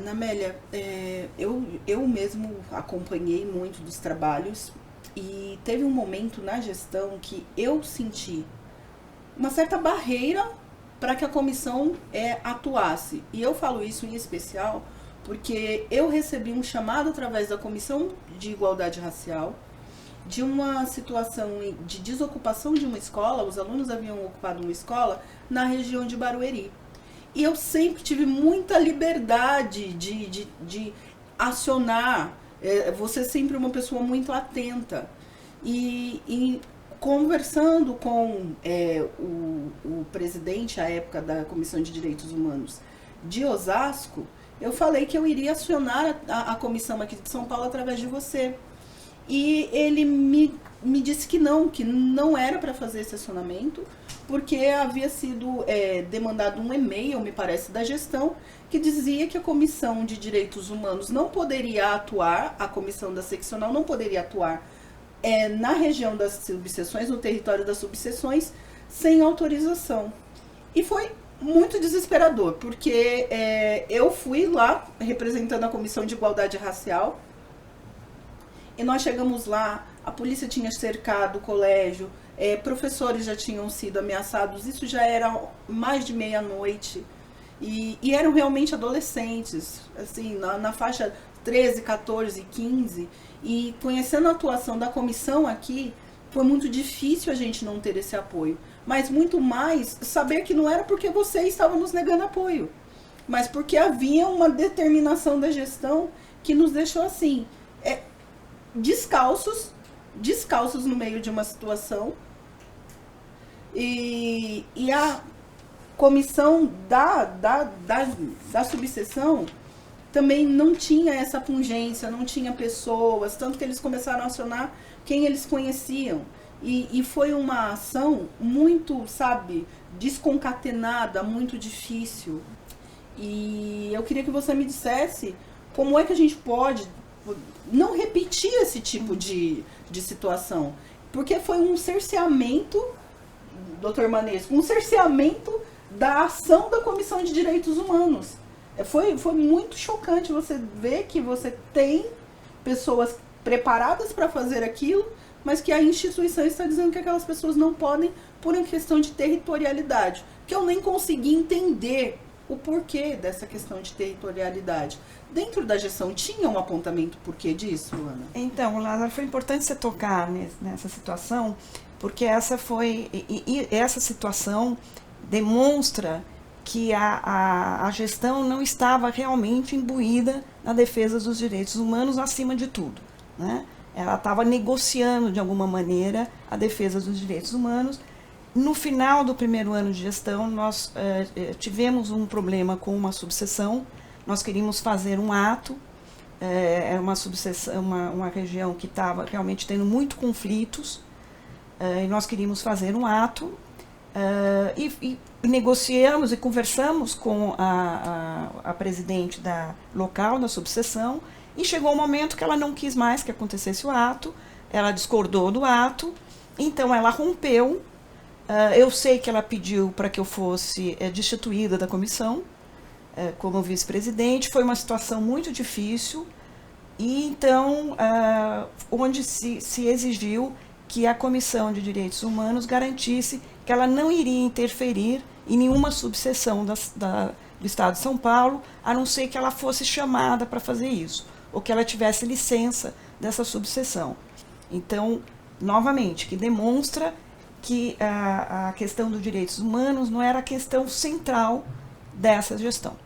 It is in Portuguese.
Ana Amélia, eu mesmo acompanhei muito dos trabalhos e teve um momento na gestão que eu senti uma certa barreira para que a comissão atuasse. E eu falo isso em especial porque eu recebi um chamado através da Comissão de Igualdade Racial de uma situação de desocupação de uma escola. Os alunos haviam ocupado uma escola na região de Barueri. E eu sempre tive muita liberdade de acionar. Você é sempre uma pessoa muito atenta. E conversando com o presidente, à época da Comissão de Direitos Humanos de Osasco, eu falei que eu iria acionar a comissão aqui de São Paulo através de você. E ele me disse que não era para fazer esse acionamento, porque havia sido demandado um e-mail, me parece, da gestão, que dizia que a Comissão de Direitos Humanos não poderia atuar, a comissão da seccional não poderia atuar na região das subseções, no território das subseções, sem autorização. E foi muito desesperador, porque eu fui lá representando a Comissão de Igualdade Racial, e nós chegamos lá, a polícia tinha cercado o colégio, professores já tinham sido ameaçados, isso já era mais de meia-noite, e eram realmente adolescentes, assim, na faixa 13, 14, 15, e conhecendo a atuação da comissão aqui, foi muito difícil a gente não ter esse apoio, mas muito mais saber que não era porque vocês estavam nos negando apoio, mas porque havia uma determinação da gestão que nos deixou assim, descalços no meio de uma situação, e a comissão da subseção também não tinha essa pungência, não tinha pessoas, tanto que eles começaram a acionar quem eles conheciam, e foi uma ação muito, desconcatenada, muito difícil. E eu queria que você me dissesse como é que a gente pode não repetir esse tipo de situação, porque foi um cerceamento, doutor Manesco, um cerceamento da ação da Comissão de Direitos Humanos. Foi muito chocante você ver que você tem pessoas preparadas para fazer aquilo, mas que a instituição está dizendo que aquelas pessoas não podem por uma questão de territorialidade, que eu nem consegui entender o porquê dessa questão de territorialidade. Dentro da gestão tinha um apontamento porquê disso, Ana? Então, Lázaro, foi importante você tocar nessa situação, porque essa situação demonstra que a gestão não estava realmente imbuída na defesa dos direitos humanos acima de tudo, né? Ela estava negociando, de alguma maneira, a defesa dos direitos humanos. No final do primeiro ano de gestão, nós tivemos um problema com uma subseção. Nós queríamos fazer um ato, era uma subseção, uma região que estava realmente tendo muito conflitos, e nós queríamos fazer um ato, e negociamos e conversamos com a presidente local da subseção, e chegou um momento que ela não quis mais que acontecesse o ato, ela discordou do ato, então ela rompeu. Eu sei que ela pediu para que eu fosse destituída da comissão, como vice-presidente. Foi uma situação muito difícil, e então, onde se exigiu que a Comissão de Direitos Humanos garantisse que ela não iria interferir em nenhuma subseção do Estado de São Paulo, a não ser que ela fosse chamada para fazer isso, ou que ela tivesse licença dessa subseção. Então, novamente, que demonstra que a questão dos direitos humanos não era a questão central dessa gestão.